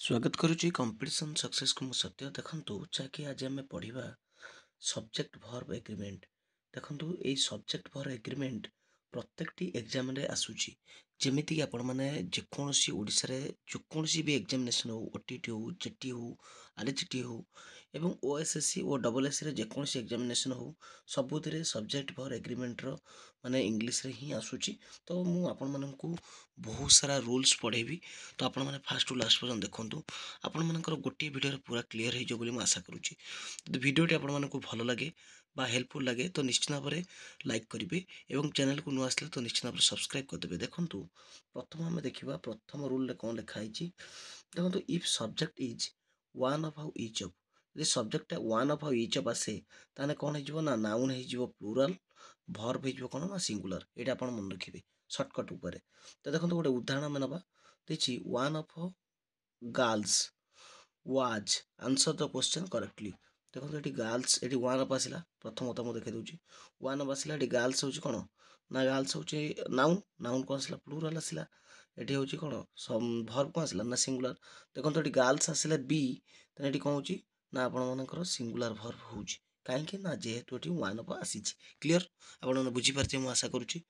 स्वागत करुच्ची competition success को सत्य देखंतु जाकि आज आम पढ़ा सब्जेक्ट वर्ब एग्रीमेंट। देखंतु ए सब्जेक्ट वर्ब एग्रीमेंट प्रत्येक एग्जाम रे आसुची जेमिति कि आपण माने जेकोसी ओडिसा रे जेकोसी भी एग्जामिनेशन हो ओटीटी हो जेटी हो आरजीटी हो एवं ओएसएससी और डबलएससी रे जेकोसी एग्जामिनेशन हो सबुतिरे सब्जेक्ट वर्ब एग्रीमेंट रो माने इंग्लिश रे ही आसुची। तो मु आपण माननकु बहुत सारा रूल्स पढ़ेबी तो आपण माने फास्ट टू लास्ट पर्यंत देखंतु आपण मानकर गोटे वीडियो पूरा क्लियर हो बोली मैं आशा करुच्ची। तो वीडियोटी आपण मानकु भल लगे बा हेल्पफुल लगे तो निश्चित भाव में लाइक करेंगे और चैनल को नुआ आसले तो निश्चित भाव में सब्सक्राइब करदे। देखंतु प्रथम आम देखा प्रथम रूल कौन लिखाई देखो if subject is one of how each of यदि subject one of how each of आसे ताने कौन हो ना नाउन हो प्लूराल वर्ब हो कौन ना सिंगुलर ये आप मन रखिए सर्टकट उपर। तो देखो गोटे उदाहरण आम नवा देखिए one of girls was answer the question correctly. देखो ये गर्ल्स ये वन अप आसला प्रथम मुझे देखा दूसरी वन अप आसला ये गर्ल्स हूँ कौन ना गर्ल्स हूँ नाउन नाउन कौन आसला प्लूराल आसला ये हूँ कौन वर्ब कौन आसला ना सिंगुलर। देखो ये गर्ल्स आसला बी तो ये कौन हो ना आप सिंगुलर वर्ब हूँ कहीं ना जेहेतु ये वन अप आसी क्लीयर आप बुझीपारे मुझे आशा करुच्ची।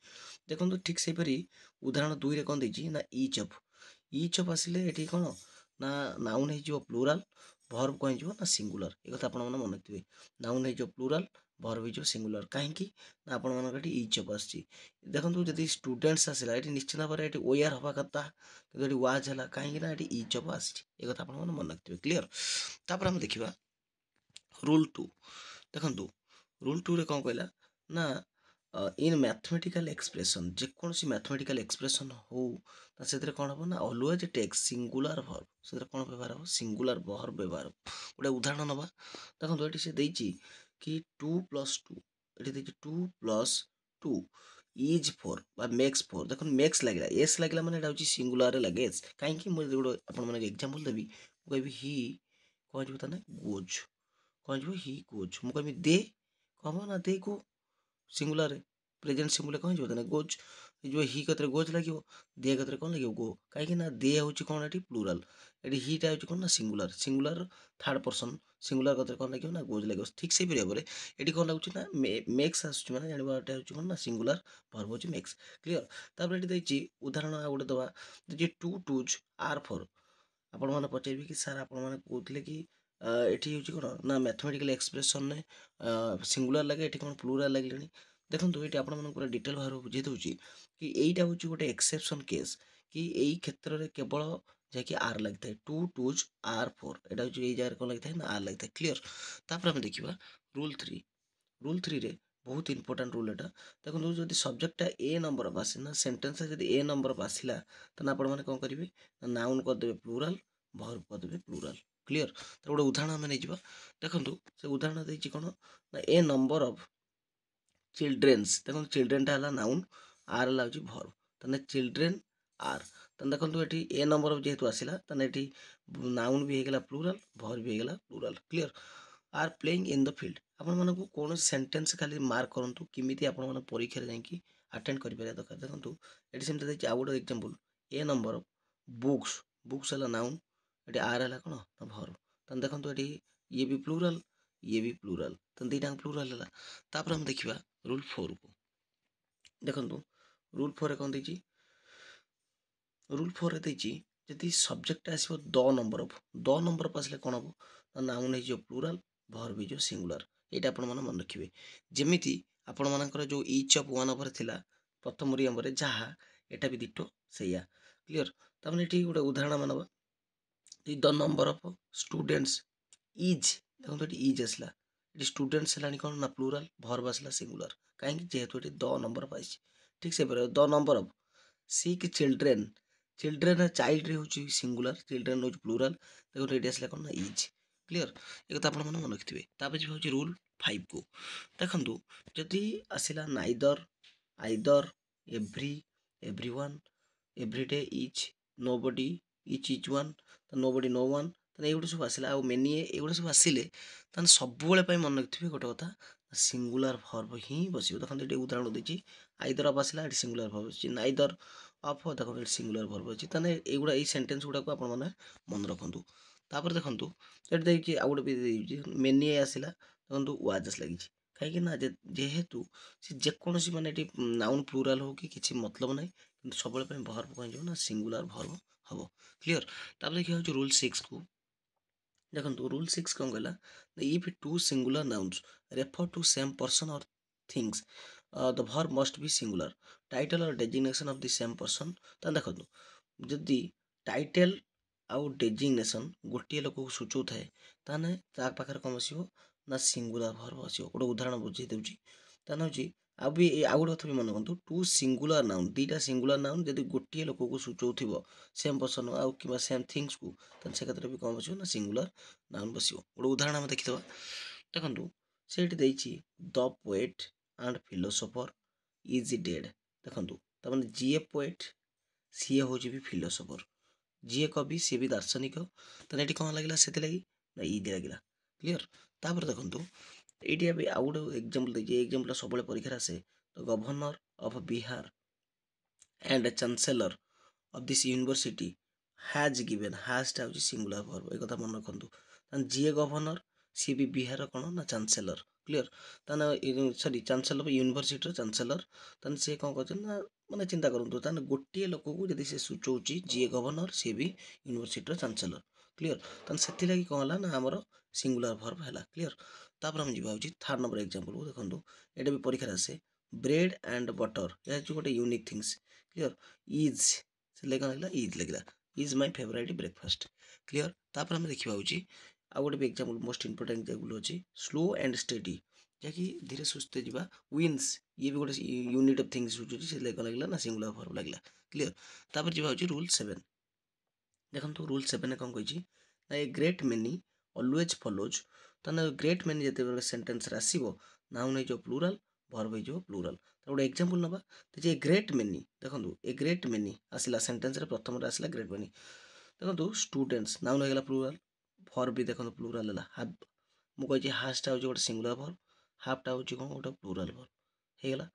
देखो ठीक से उदाहरण दुई रे कौन देती ना ईच ऑफ आसिले ये कौन ना नाउन हो प्लूराल वर्ब कौन हो ना सिंगुलर एक कथा आपने मन रखिए नाउन हो प्लूराल वर्ब हो सिंगुलर कहीं ना आप ईच ऑफ आसी। देखो जब स्टूडेंट्स आसला ये निश्चित भाव में ओआर हवा कथा कि वाज है कहीं ये ईच ऑफ आसी एक कथा आप मन रखिए क्लीयर। तापर आम देखा रूल टू देखो रूल टू रे कौन कहला ना इन मैथमेटिकल एक्सप्रेशन जेकोसी मैथमेटिकल एक्सप्रेशन हो से कौन हम ना अलवेज टेक सिंगुलर वर्ब से कौन व्यवहार हो सिंगुलर वर्ब व्यवहार गोटे उदाहरण नवा देखो ये से देती कि 2+2 ये 2+2 इज 4 मेक्स 4 देखो मेक्स लगे एस लगे मैंने सिंगुलर लगे एस कहीं मुझे गोटे आप एग्जांपल देवी कहि ही कौन हो गोज कौन ही गोज मुझे कहि दे कह ना दे को सिंगुलर प्रेजेंट सिंगुलर कौन हो गोज जो ही कतरे गोज लगे दे कतरे कौन लगे गो कहीं दे हूँ कौन ये प्लूराल ये हीटा हूँ कौन ना singular singular third person singular कतरे कौन लगे ना गोज लगे ठीक से भाव में ये कौन लगुच ना मेक्स आसूँ मैंने जानवा हूँ कौन ना सिंगुलर वर्ब हूँ मेक्स क्लीयर। तापर ये देखिए उदाहरण आ गोटे दवा जी 2 आर 4 आपण मैंने पचारे कि सार आपने कि ये हूँ कौन ना मैथमेटिकल एक्सप्रेशन सिंगुलर लगे ये कौन प्लूराल लगे देखो ये आप पूरा डिटेल भाव में बुझे दूसरी कि यहीटा हूँ गोटे एक्सेप्शन केस कि यही क्षेत्र में केवल जैकि आर लगी है 2 आर 4 यहाँ हूँ ये जगह कौन लगी ना आर लगी है क्लीयर। तापर आम देखा रूल 3 रे बहुत इंपोर्टेंट रूल एटा देखो जो सब्जेक्टा ए नंबर ऑफ आसे ना सेंटेंस जब ए नंबर ऑफ आसला तो आप कौन करेंगे नाउन करदे प्लूराल वर्ब करदे प्लूराल क्लीयर। तो गोटे उदाहरण आम नहीं देखो से उदाहरण देती कौन ना ए नंबर ऑफ चिल्ड्रेन्स देखो चिल्ड्रेनटा है नाउन आर है वर्ब तो चिल्ड्रेन आर तो देखो ये ए नंबर ऑफ जेहेतु आसला तो ये नाउन भी होगा प्लूराल वर्ब भी होगा plural clear. Are playing in the field आपण कौन सेंटेंस खाली मार्क करूँ किमी आप परीक्षा जाकि अटेंड करेंगे दरकार। देखो ये सेमती देखिए आउ गोटे example A number of books books है नाउन ये आर है कौन ना वर्ब तो देखो ये भी प्लूराल ये भी प्लूराल तो दीटा प्लूराल है। तापर हम देखा रूल 4 को देखो रूल 4 कौन देती रूल 4 देती जदि सब्जेक्ट आसो द नंबर ऑफ आसले कौन हम ना नाउन हो प्लूराल वर्ब हो सिंगुलर ये आप मन रखिए जमीती आपण मानकर जो ईच ऑफ वन ओवर थिला प्रथम रियम जहाँ यहाँ भी दिटो से क्लीयर। तमें ये गोटे उदाहरण मानवा the number of students is देखो ये इज आसला ये स्टूडेंट्स है कौन ना प्लूराल वर्ब आसला सिंगुलर कहीं जेहेतु ये द नंबर ऑफ आई ठीक से the number of sick children children child रे हूँ सिंगुलर चिल्ड्रेन हूँ प्लूराल देखो ये आसला कौन ना इज क्लीयर एक कथा आप मन रखिए। तापर हूँ रूल 5 को देखु जदि आसला neither either every everyone everyday each nobody each one तो नोबडी नो वन तो ये सब आसला आ मेनी एगुड़ा सब आसिले सब मन रखिए गोटे कथा सिंगुलर वर्ब ही बस। देखो ये उदाहरण देती आइदर अफ आसला ये सिंगुलर वर्ब नाइदर ଅଫ୍ ଦେଖନ୍ତୁ ଏଠି ସିଙ୍ଗୁଲାର ଭର୍ବ ଅଛି ତାହେଲେ ଏଇଗୁଡ଼ା ଏଇ ସେଣ୍ଟେନ୍ସ ଗୁଡ଼ାକୁ ଆପଣମାନେ ମନେ ରଖନ୍ତୁ। ତାପରେ ଦେଖନ୍ତୁ ଏଠି ଦେଇଛି ଆଉ ଗୋଟେ ବି ଦେଇଛି ମେନି ଆସିଲା ଦେଖନ୍ତୁ ୱାଜ୍ ଲାଗିଛି କାହିଁକି ନା ଯେହେତୁ ସେ ଯେକୌଣସି ମାନେ ଏଠି ନାଉନ୍ ପ୍ଲୁରାଲ୍ ହଉ କି କିଛି ମତଲବ ନାହିଁ କିନ୍ତୁ ସବୁବେଳେ ପାଇଁ ଭର୍ବ କଣ ହେଇଯିବ ନା ସିଙ୍ଗୁଲାର ଭର୍ବ ହବ କ୍ଲିଅର। ତାପରେ ଦେଖିବା ହେଉଛି ରୁଲ୍ 6କୁ ଦେଖନ୍ତୁ ରୁଲ୍ 6 କ'ଣ କହିଲା if two singular nouns refer to same person or things the verb must be singular title or designation of the same person. ତାହେଲେ ଦେଖନ୍ତୁ ଯଦି ଟାଇଟେଲ୍ ଆଉ ଡେଜିଗ୍ନେସନ୍ ଗୋଟିଏ ଲୋକକୁ ସୂଚାଉଥାଏ ତାହେଲେ ତା ପାଖରେ କ'ଣ ବସିବ ନା ସିଙ୍ଗୁଲାର ଭର୍ବ ଆସିବ। ଗୋଟେ ଉଦାହରଣ ବୁଝେଇ ଦେଉଛି ତାହେଲେ ହେଉଛି ଆଉ ବି ଆଉ ଗୋଟେ କଥା ବି ମନେ ରଖନ୍ତୁ ଟୁ ସିଙ୍ଗୁଲାର ନାଉନ୍ ଦୁଇଟା ସିଙ୍ଗୁଲାର ନାଉନ୍ ଯଦି ଗୋଟିଏ ଲୋକକୁ ସୂଚାଉଥିବ ସେମ୍ ପର୍ସନ୍ ଆଉ କିମ୍ବା ସେମ୍ ଥିଙ୍ଗସକୁ ତାହେଲେ ସେ କ୍ଷେତ୍ରରେ ବି କ'ଣ ବସିବ ନା ସିଙ୍ଗୁଲାର ନାଉନ୍ ବସିବ। ଗୋଟେ ଉଦାହରଣ ଆମେ ଦେଖିଦେବା ଦେଖନ୍ତୁ ସେଇଠି ଦେଇଛି the poet and philosopher is dead ଦେଖନ୍ତୁ ତାମାନେ ଯିଏ ପୋଏଟ୍ ସିଏ ହେଉଛି ବି ଫିଲୋସୋଫର ଯିଏ କବି ସିଏ ବି ଦାର୍ଶନିକ ତାହେଲେ ଏଠି କ'ଣ ଲାଗିଲା ସେଥିଲାଗି ନା ଇଜ୍ ଲାଗିଲା କ୍ଲିଅର। ତାପରେ ଦେଖନ୍ତୁ ଏଇଠି ଏବେ ଆଉ ଗୋଟେ ଏକ୍ଜାମ୍ପଲ୍ ଦେଇଛି ଏଇ ଏକ୍ଜାମ୍ପଲ୍ଟା ସବୁବେଳେ ପରୀକ୍ଷାରେ ଆସେ the governor of Bihar and chancellor of this university has given ହ୍ୟାଜ୍ଟା ହେଉଛି ସିଙ୍ଗୁଲାର ଭର୍ବ ଏ କଥା ମନେ ରଖନ୍ତୁ। ତାହେଲେ ଯିଏ ଗଭର୍ଣ୍ଣର ସିଏ ବି ବିହାର କ'ଣ ନା ଚାନ୍ସେଲର କ୍ଲିଅର। ତାହେଲେ ସରି ଚାନ୍ସେଲର ୟୁନିଭର୍ସିଟିର ଚାନ୍ସେଲର ତାହେଲେ ସିଏ କ'ଣ କରୁଛନ୍ତି ନା ମାନେ ଚିନ୍ତା କରନ୍ତୁ ତାହେଲେ ଗୋଟିଏ ଲୋକକୁ ଯଦି ସେ ସୂଚାଉଛି ଯିଏ ଗଭର୍ଣ୍ଣର ସିଏ ବି ୟୁନିଭର୍ସିଟିର ଚାନ୍ସେଲର କ୍ଲିଅର। ତାହେଲେ ସେଥିଲାଗି କ'ଣ ହେଲା ନା ଆମର ସିଙ୍ଗୁଲାର ଭର୍ବ ହେଲା କ୍ଲିଅର। ତାପରେ ଆମେ ଯିବା ହେଉଛି ଥାର୍ଡ଼ ନମ୍ବର ଏକ୍ଜାମ୍ପଲକୁ ଦେଖନ୍ତୁ ଏଇଟା ବି ପରୀକ୍ଷାରେ ଆସେ ବ୍ରେଡ୍ ଆଣ୍ଡ ବଟର ଏହା ହେଉଛି ଗୋଟେ ୟୁନିକ୍ ଥିଙ୍ଗସ୍ କ୍ଲିଅର ଇଜ୍ ସେ କ'ଣ ଲାଗିଲା ଇଜ୍ ଲାଗିଲା is my favourite breakfast clear. ତାପରେ ଆମେ ଦେଖିବା ହେଉଛି ଆଉ ଗୋଟେ ବି ଏକ୍ଜାମ୍ପଲ ମୋଷ୍ଟ ଇମ୍ପୋର୍ଟାଣ୍ଟ ଏକ୍ଜାମ୍ପଲ ଅଛି ସ୍ଲୋ ଆଣ୍ଡ ଷ୍ଟଡି ଯାହାକି ଧୀରେ ସୁସ୍ଥେ ଯିବା ୱିନ୍ସ ଇଏ ବି ଗୋଟେ ୟୁନିଟ୍ ଅଫ୍ ଥିଙ୍ଗସ୍ ସୂଚାଉଛି ସେ କ'ଣ ଲାଗିଲା ନା ସିଙ୍ଗୁଲାର ଭର୍ବ ଲାଗିଲା କ୍ଲିଅର। ତାପରେ ଯିବା ହେଉଛି ରୁଲ୍ 7 ଦେଖନ୍ତୁ ରୁଲ୍ 7 କ'ଣ କହିଛି ନା ଏ ଗ୍ରେଟ୍ ମେନି ଅଲୱେଜ୍ ଫଲୋଜ୍ ତାହେଲେ ଗ୍ରେଟ୍ ମେନି ଯେତେବେଳେ ସେଣ୍ଟେନ୍ସରେ ଆସିବ ନାଉନ୍ ହେଇଯିବ ପ୍ଲୁରାଲ୍ ଭର୍ବ ହେଇଯିବ ପ୍ଲୁରାଲ୍। ତ ଗୋଟେ ଏକ୍ଜାମ୍ପଲ ନେବା ଯେ ଗ୍ରେଟ୍ ମେନି ଦେଖନ୍ତୁ ଏ ଗ୍ରେଟ୍ ମେନି ଆସିଲା ସେଣ୍ଟେନ୍ସରେ ପ୍ରଥମରେ ଆସିଲା ଗ୍ରେଟ୍ ମେନି ଦେଖନ୍ତୁ ଷ୍ଟୁଡେଣ୍ଟସ୍ ନାଉନ୍ ହେଇଗଲା ପ୍ଲୁରାଲ୍ ଭର୍ବ ବି ଦେଖନ୍ତୁ ପ୍ଲୁରାଲ୍ ହେଲା ହାଭ୍ ମୁଁ କହିଛି ହାଜ୍ଟା ହେଉଛି ଗୋଟେ ସିଙ୍ଗୁଲାର ଭର୍ବ ହାଫ୍ଟା ହେଉଛି କ'ଣ ଗୋଟେ ପ୍ଲୁରାଲ୍ ଭର୍ବ ହେଇଗଲା।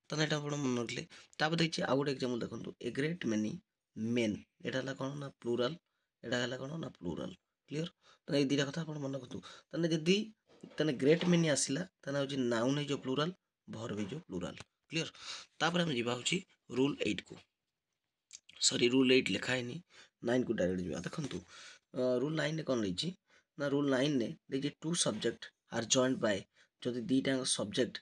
ତାହେଲେ ଏଇଟା ଆପଣ ମନେ ରଖିଲେ। ତାପରେ ଦେଇଛି ଆଉ ଗୋଟେ ଏକ୍ଜାମ୍ପଲ ଦେଖନ୍ତୁ ଏ ଗ୍ରେଟ୍ ମେନି ମେନ୍ ଏଇଟା ହେଲା କ'ଣ ନା ପ୍ଲୁରାଲ୍ ଏଇଟା ହେଲା କ'ଣ ନା ପ୍ଲୁରାଲ୍ କ୍ଲିଅର। ତାହେଲେ ଏଇ ଦୁଇଟା କଥା ଆପଣ ମନେ ରଖନ୍ତୁ ତାହେଲେ ଯଦି ତାହେଲେ ଗ୍ରେଟ୍ ମେନି ଆସିଲା ତାହେଲେ ହେଉଛି ନାଉନ୍ ହେଇଯିବ ପ୍ଲୁରାଲ୍ ଭର୍ବ ହେଇଯିବ ପ୍ଲୁରାଲ୍ କ୍ଲିଅର। ତାପରେ ଆମେ ଯିବା ହେଉଛି ରୁଲ୍ 8କୁ ସରି ରୁଲ୍ 8 ଲେଖା ହେଇନି 9କୁ ଡାଇରେକ୍ଟ ଯିବା ଦେଖନ୍ତୁ ରୁଲ୍ 9ରେ କ'ଣ ଦେଇଛି ନା ରୁଲ୍ 9ରେ ଦେଇଛି two subject are joint by ଯଦି ଦୁଇଟାଙ୍କ ସବଜେକ୍ଟ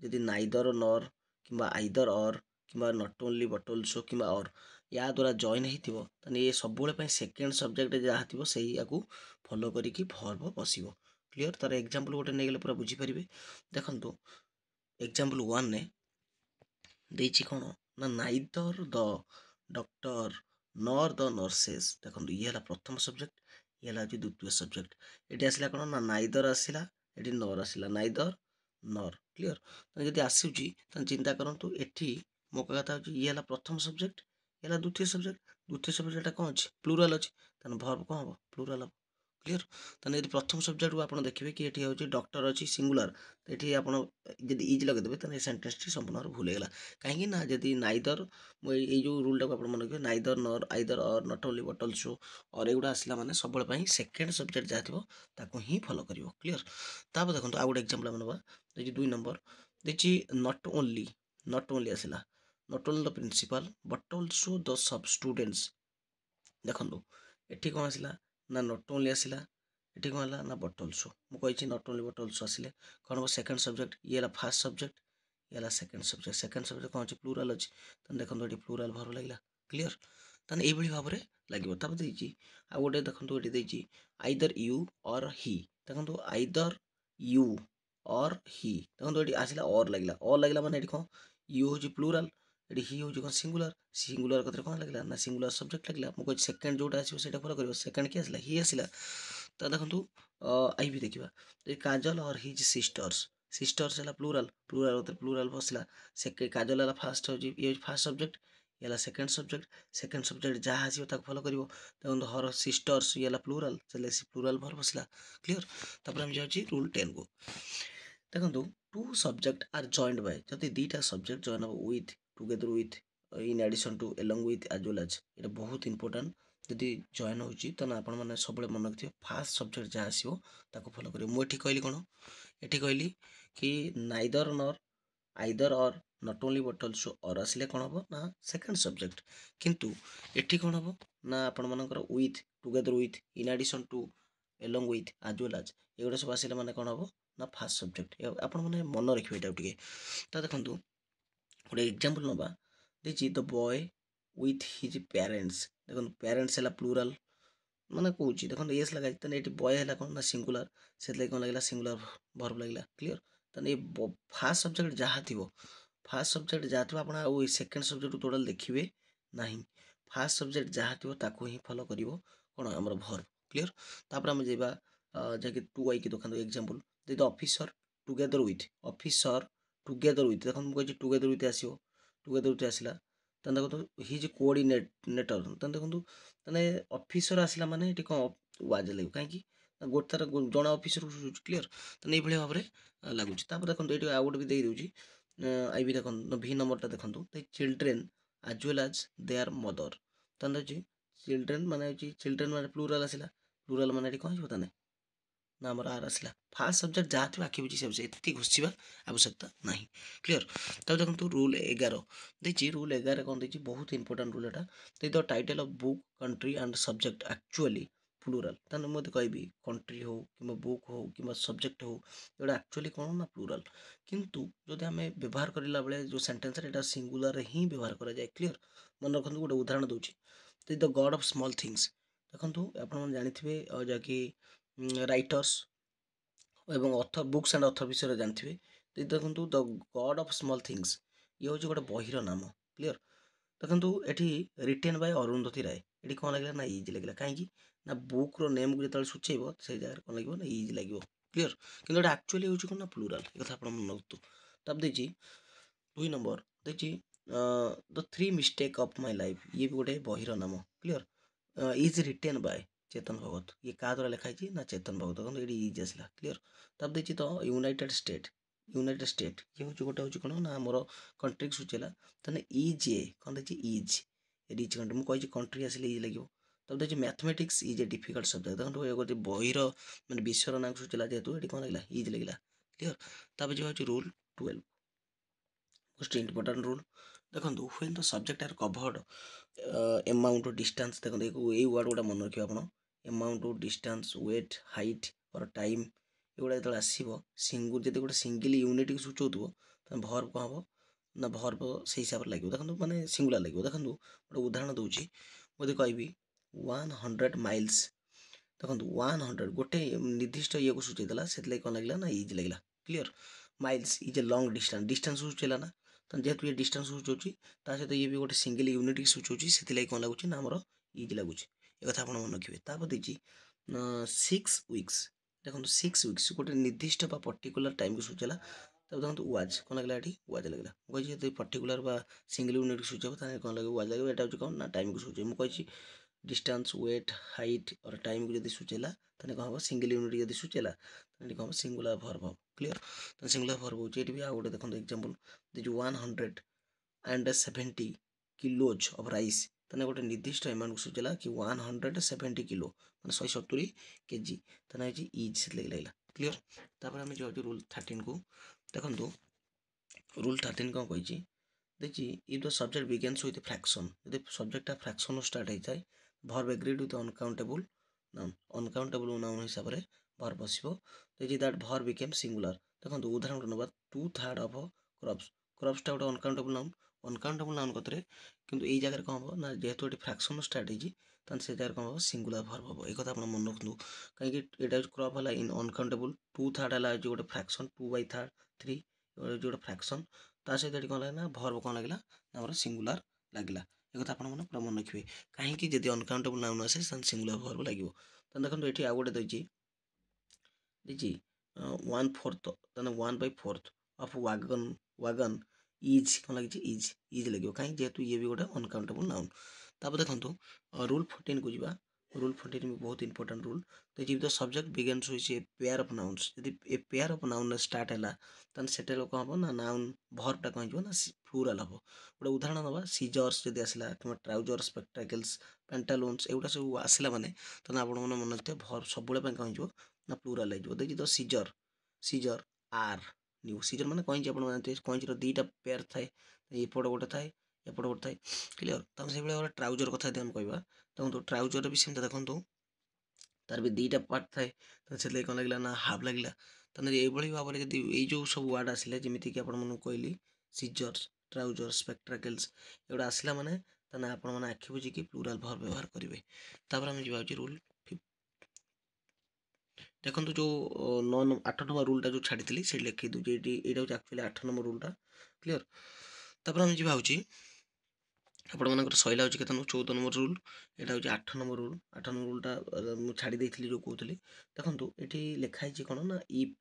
ଯଦି ନାଇଦର ନର୍ କିମ୍ବା ଆଇଦର ଅର୍ କିମ୍ବା ନଟ୍ ଓନ୍ଲି ବଟ୍ ଅଲ୍ସୋ କିମ୍ବା ଅର୍ ୟା ଦ୍ୱାରା ଜଏନ୍ ହେଇଥିବ ତାହେଲେ ଏ ସବୁବେଳେ ପାଇଁ ସେକେଣ୍ଡ ସବଜେକ୍ଟ ଯାହା ଥିବ ସେଇଆକୁ ଫଲୋ କରିକି ଭର୍ବ ବସିବ କ୍ଲିଅର। ତାର ଏକ୍ଜାମ୍ପଲ ଗୋଟେ ନେଇଗଲେ ପୁରା ବୁଝିପାରିବେ ଦେଖନ୍ତୁ ଏକ୍ଜାମ୍ପଲ 1ରେ ଦେଇଛି କ'ଣ ନା neither the doctor nor the nurses ଦେଖନ୍ତୁ ଇଏ ହେଲା ପ୍ରଥମ ସବଜେକ୍ଟ ଇଏ ହେଲା ହେଉଛି ଦ୍ୱିତୀୟ ସବଜେକ୍ଟ ଏଠି ଆସିଲା କ'ଣ ନା ନାଇଦର ଆସିଲା ଏଠି ନର୍ ଆସିଲା ନାଇଦର ନର୍ କ୍ଲିଅର। ତାହେଲେ ଯଦି ଆସୁଛି ତାହେଲେ ଚିନ୍ତା କରନ୍ତୁ ଏଠି ମୋ କହିବା କଥା ହେଉଛି ଇଏ ହେଲା ପ୍ରଥମ ସବଜେକ୍ଟ ଇଏ ହେଲା ଦ୍ୱିତୀୟ ସବଜେକ୍ଟଟା କ'ଣ ଅଛି ପ୍ଲୁରାଲ୍ ଅଛି ତାହେଲେ ଭର୍ବ କ'ଣ ହେବ ପ୍ଲୁରାଲ୍ ହେବ କ୍ଲିଅର। ତାହେଲେ ଯଦି ପ୍ରଥମ ସବଜେକ୍ଟକୁ ଆପଣ ଦେଖିବେ କି ଏଠି ହେଉଛି ଡକ୍ଟର ଅଛି ସିଙ୍ଗୁଲାର ଏଠି ଆପଣ ଯଦି ଇଜ୍ ଲଗେଇଦେବେ ତାହେଲେ ଏ ସେଣ୍ଟେନ୍ସଟି ସମ୍ପୂର୍ଣ୍ଣ ଭାବରେ ଭୁଲ ହେଇଗଲା କାହିଁକି ନା ଯଦି ନାଇଦର ମୁଁ ଏଇ ଯେଉଁ ରୁଲ୍ଟାକୁ ଆପଣ ମନେ ରଖିବେ neither nor either or not only but also or ଏଗୁଡ଼ା ଆସିଲା ମାନେ ସବୁବେଳେ ପାଇଁ ସେକେଣ୍ଡ ସବଜେକ୍ଟ ଯାହା ଥିବ ତାକୁ ହିଁ ଫଲୋ କରିବ କ୍ଲିଅର। ତାପରେ ଦେଖନ୍ତୁ ଆଉ ଗୋଟେ ଏକ୍ଜାମ୍ପଲ ଆମେ ନେବା ଦେଇଛି 2 ନମ୍ବର ଦେଇଛି ନଟ୍ ଓନ୍ଲି ଆସିଲା not only the principal but also the sub students ଦେଖନ୍ତୁ ଏଠି କ'ଣ ଆସିଲା ନା ନଟ୍ ଓନ୍ଲି ଆସିଲା ଏଠି କ'ଣ ହେଲା ନା ବଟ୍ ଅଲ୍ସୋ ମୁଁ କହିଛି ନଟ୍ ଓନ୍ଲି ବଟ୍ ଅଲ୍ସୋ ଆସିଲେ କ'ଣ ହେବ ସେକେଣ୍ଡ ସବଜେକ୍ଟ ଇଏ ହେଲା ଫାର୍ଷ୍ଟ ସବଜେକ୍ଟ ଇଏ ହେଲା ସେକେଣ୍ଡ ସବଜେକ୍ଟ କ'ଣ ଅଛି ପ୍ଲୁରାଲ୍ ଅଛି ତାହେଲେ ଦେଖନ୍ତୁ ଏଠି ପ୍ଲୁରାଲ୍ ଭର୍ବ ଲାଗିଲା କ୍ଲିଅର। ତାହେଲେ ଏଇଭଳି ଭାବରେ ଲାଗିବ ତାପରେ ଦେଇଛି ଆଉ ଗୋଟେ ଦେଖନ୍ତୁ ଏଠି ଦେଇଛି ଆଇଦର ୟୁ ଅର୍ ହି ଦେଖନ୍ତୁ ଆଇଦର ୟୁ ଅର୍ ହି ଦେଖନ୍ତୁ ଏଠି ଆସିଲା ଅର୍ ଲାଗିଲା ମାନେ ଏଠି କ'ଣ ୟୁ ହେଉଛି ପ୍ଲୁରାଲ୍ ଏଠି ହି ହେଉଛି କ'ଣ ସିଙ୍ଗୁଲାର କଥାରେ କ'ଣ ଲାଗିଲା ନା ସିଙ୍ଗୁଲାର ସବଜେକ୍ଟ ଲାଗିଲା ମୁଁ କହୁଛି ସେକେଣ୍ଡ ଯେଉଁଟା ଆସିବ ସେଇଟା ଫଲୋ କରିବ ସେକେଣ୍ଡ କିଏ ଆସିଲା ହି ଆସିଲା। ତ ଦେଖନ୍ତୁ ଆଇ ବି ଦେଖିବା କାଜଲ ଅର୍ ହିଜ୍ ସିଷ୍ଟର୍ସ ହେଲା ପ୍ଲୁରାଲ୍ ବସିଲା ସେ କାଜଲ ହେଲା ଫାର୍ଷ୍ଟ ହେଉଛି ଇଏ ହେଉଛି ଫାର୍ଷ୍ଟ ସବଜେକ୍ଟ ଇଏ ହେଲା ସେକେଣ୍ଡ ସବଜେକ୍ଟ ଯାହା ଆସିବ ତାକୁ ଫଲୋ କରିବ ଦେଖନ୍ତୁ ହର ସିଷ୍ଟର୍ସ ଇଏ ହେଲା ପ୍ଲୁରାଲ୍ ପ୍ଲୁରାଲ୍ ଭର୍ବ ବସିଲା କ୍ଲିଅର। ତାପରେ ଆମେ ଯାଉଛି ରୁଲ୍ 10କୁ ଦେଖନ୍ତୁ two subject are joint by ଯଦି ଦୁଇଟା ସବଜେକ୍ଟ ଜଏନ୍ ହେବ with together with in addition to along with as well as ये बहुत इंपोर्टेंट जदि जॉइन होची तो ना आपण माने सब मन रखिए फास्ट सब्जेक्ट जहाँ आसो ताको फॉलो करियो मुझे कहली कौन ये कहली कि नाइदर नर आइदर और नॉट ओनली बट ऑल्सो और आसिले कौन हम ना सेकंड सब्जेक्ट किंतु एठी कौन हम ना आपण मानकर with together with in addition to along with as well as एगुड़ा सब आसिले माने कौन हम ना फास्ट सब्जेक्ट आपण माने मन रखिए एटा टिके तो देखंतु गोटे एग्जांपल नबा देछि the boy with his parents देखो पेरेंट्स है प्लूराल माने कहूँ देखो एस लगा ये बॉय है कौन ना सिंगुलर से कौन लगे सिंगुलर वर्ब लगे क्लीयर तो ये फास्ट सब्जेक्ट जहाँ थी फास्ट सब्जेक्ट जहाँ थी आप सेकेंड सब्जेक्ट टोटाल देखिए ना फास्ट सब्जेक्ट जहाँ थी ताकू ही फॉलो कर कौन आम वर्ब क्लीयर तापर आम जावा जैसे टू आई की देखो example the officer together with officer together with देखो मुझे टुगेदर विथ आसो टुगेदर विथ आसला तेना देखो हिज कोऑर्डिनेटर तेना देखो तेने ऑफिसर आसला माने ये कौन वाज लगे कहीं गोटे तार जड़े ऑफिसर क्लीयर तो ये भाव में लगुच देखो ये आउ गोटे भी देदी आई भी देखो भि नंबरटा देखो the children as well as their mother तेना चिल्ड्रेन माने चिल्ड्रेन माने प्लूराल आसला प्लूराल माने कौन हो ताने ना आमर आर आसला फास्ट सब्जेक्ट जहाँ थी आखि बुझी से ये घुसवा आवश्यकता ना क्लीयर तब देखो रूल 11 देखिए रूल 11 कौन देखिए बहुत इंपोर्टेंट रूल एटा the title of book country and subject actually plural तेना मुझे कहबी कंट्री हो कि बुक हो कि सब्जेक्ट हो ये एक्चुअली कौन ना प्लूराल किंतु जदि आम व्यवहार करला बेले जो सेंटेंस एटा सिंगुलर ही व्यवहार करा जाए क्लीयर मन रखु गोटे उदाहरण दूसरी the God of small things देखो आप जानते जहाँकि राइटर्स एवं ऑथर बुक्स एंड ऑथर विषय जानते देखो the God of small things ये हूँ गोटे बहिर नाम क्लीयर देखो ये रिटेन बाय अरुंधति राय ये कौन लगे ना इजी लगे कहीं ना बुक नेम को जो सूचेब से जगह कौन लगे ना इजी लगे क्लीयर कि एक्चुअली हूँ कौन ना प्लूराल ये कथा आप मन रखु तब देखिए 2 नंबर देखिए the three mistake of my life ये भी गोटे बहिर नाम clear is written by Chetan Bhagat ये क्या द्वारा लिखाई ना चेतन भगत देखो ये इज आसला क्लीयर तब देखिए तो यूनाइटेड स्टेट ये हूँ गोटे हूँ कौन ना आमर कंट्री सूचेला तेने इज ए कौन देखिए इज रिच कंट्री मुझे कंट्री आसिले इज लगे तब देखिए mathematics is a difficult subject देखो ये गोटे बहिर मैंने विषय ना सूचेला जेहतु ये कौन लगे इज लगे क्लीयर तब जो रूल 12 मोस्ट इंपोर्टेंट रूल देखो when the subject are covered amount distance देखो ये वर्ड गुड़ा मन रखिए आप अमाउंट डिस्टेंस वेट हाइट और टाइम एगुड़ा जो आसो सिंगल जब गोटे सिंगल यूनिट की सूचाऊ तो भर्व कौन हम ना भर्व से हिसाब से लगे देखो मैंने सिंगुलर लगे देखो गोटे उदाहरण दूसरी मुझे कहबी 100 माइल्स देखो 100 गोटे निर्दिष्ट ये को सूचेदेला से कौन लगे ना इज लगे clear miles is a long distance distance सूचेला ना तो जेहतु ये डिस्टेंस सूचाऊँ ता सहित ये भी गोटे सिंगल यूनिट की सूचाऊँ से कौन लगुच ना आमर इज लगुच ये कथा आप मन रखिए तापर देखिए 6 वीक्स देखो 6 वीक्स गोटे निर्दिष्ट पर्टिकुलर टाइम को सूचेला तब देखो वाज कौन लगला ये वाज लगला मुझे पर्टिकुलर सिंगल यूनिट की सूचाब कौन लगे वाज लगे यहाँ कौन ना टाइम को सूचे मुझे डिस्टेंस वेट हाइट और टाइम को जब सूचेला तो कौन हम सिंगल यूनिट जब सूचेला तो कौन सिंगुलर वर्ब हम क्लीयर तो सिंगुलर वर्ब हो भी आ गए देखो एग्जांपल जो 170 किलोज ऑफ राइस तेना गोटे निर्दिष्ट अमाउंट को सूचेला कि 170 किलो मैंने 170 केजी तेना इज से लगे क्लीयर तापर आम जो रूल 13 को देखो रूल 13 कौन कही देखिए if the subject begins with fraction यदि सब्जेक्टा फ्रैक्शन स्टार्ट होता है verb agreed with uncountable noun हिसाब से वर्ब बसो देखिए दैट वर्ब बिकेम सिंगुलर देखो उदाहरण ना 2/3 ऑफ क्रॉप्सटा गोटे अनकाउंटेबल नाउन कतरे किंतु यही जगह कौन हम ना जेहेतु ये फ्रैक्शन स्टार्ट होती से जगह कौन हम सिंगुलर वर्ब हम एक आप मन रखु कहीं यहाँ क्रॉप है इन अनकाउंटेबल 2/3 है गोटे फ्रैक्शन 2/3 3 जो फ्रैक्शन ता सहित कौन लगे ना वर्ब कौन लगे ना सिंगुलर लगे एक कथा आप पूरा मन रखिए कहीं जब अनकाउंटेबल नाउन आसे सिंगुलर वर्ब लगे तो देखो ये आउ गोटे देखिए 1/4 1/4 ऑफ वागन इज कौन लगे इज लगे कहीं जेहेतु ये भी गोटे अनकाउंटेबल नाउन तापर देखो रूल 14 को जीवा रूल 14 भी बहुत इंपोर्टेंट रूल। तो जी the subject begins with a pair of nouns, जदि a pair of noun start है तान सेटे लोक हम ना नाउन भर्बटा कौन हो ना प्लूराल हम। गोटे उदाहरण नवा सीजर्स जदि आसला कि ट्राउजर स्पेक्टाकल्स पैंटालून्स एगुड़ा सब आसला माने तो आपण मन मन भर्ब सब कौन हो ना प्लूराल हो। देखिए तो scissors scissors are new scissors माने कौन आप कौन दुईटा पेयर थाए एपट गोटे थाए एपट गोटे थाए क्लीयर। तो से भाई ट्राउजर कथा हम कह देखो ट्राउजर भी सेमती देखो तार भी दुईटा पार्ट थाए तो से कौन लगे ना हाफ लगे। तो ये भाव में जब ये सब वार्ड आसिले जमीक आप कहली सीजर्स ट्राउजर स्पेक्ट्राकल्स एगुड़ा आसला माने ताने आपण मैंने आखि बुझिकी प्लूराल भर्ब व्यवहार करेंगे। तापर आम जा रूल देखो जो 8 नंबर रूलटा जो छाड़ी से लिखी दूसरी ये एक्चुअली 8 नंबर रूलटा क्लीयर। तापर आम जा आपण मानकर सैला हो 14 नंबर रूल यहाँ हूँ 8 नंबर रूल। 8 नंबर रूलटा मुझे छाड़ी जो कहती देखो ये लिखाई कौन ना इफ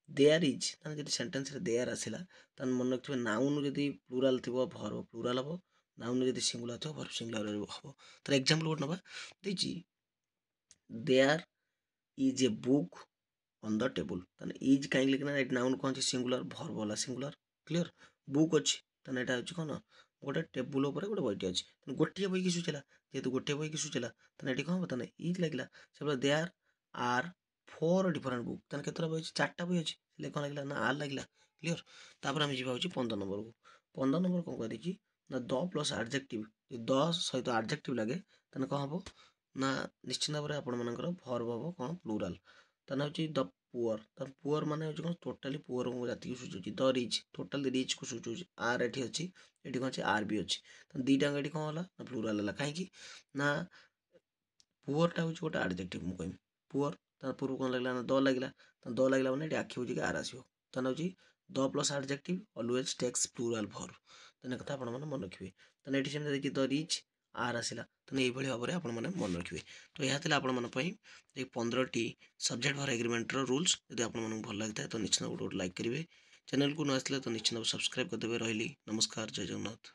देयर इज जब सेन्टेन्स देयर आसला तान मन रखिए नाउन जदि प्लूराल थी भर्ब प्लूराल हम नाउन जदि सिंगुलर थो भर्ब सिंगुलर हम। तर एग्जांपल गोटे नवा देजी there is a book on the table ताने इज कहीं लिखना नाउन कौन सिंगुलर भर्ब वाला सिंगुलर क्लीयर। बुक अच्छी ताने यहाँ हूँ कौन गोटे टेबुल गोटे बईटे अच्छे गोटे बई की सूचला जेहतु गोटे बई की सूचला ताने ये कौन हम इज लगे से देयर आर 4 डिफरेंट बुक ताने केतटा बई 4टा बई अच्छी से कौन लगे ना आर लगे क्लीयर। तापर आम जा 15 नंबर को 15 नंबर कौन कह देती ना द प्लस आडजेक्टिव द सहित आडजेक्टिव लगे ताने कौन हम ना निश्चित भाव में आपण मानकर भर्ब हम कौन प्लूराल ताने हूँ द पुअर तर पुअर माने हूँ कौन टोटाली पुअर जाति को सूचुची द रिच टोटाली रिच को सूचुची आर एटी अच्छी ये कौन आर भी अच्छी तो दुईटा ये कौन है ना प्लूराल है कहीं ना पुअरटा हूँ गोटे आडजेक्टिव मुझे कहमी पुअर तार पूर्व कौन लगे ना द लगे तो द लगे मैंने आखि बुझे आर आसो ताने हूँ the plus adjective always takes plural verb तेना कथा आप मन रखिए। तो ये सेमती देखिए द रिच आर आसला तो ये भाव में आप मन रखिए। तो यह आपण 15टी सब्जेक्ट भर एग्रीमेंटर रूल्स यदि आपको भल लगी है तो निश्चित गोटे लाइक करेंगे चैनल को न आसले तो निश्चित सब्सक्राइब करदे। रही नमस्कार जय जगन्नाथ।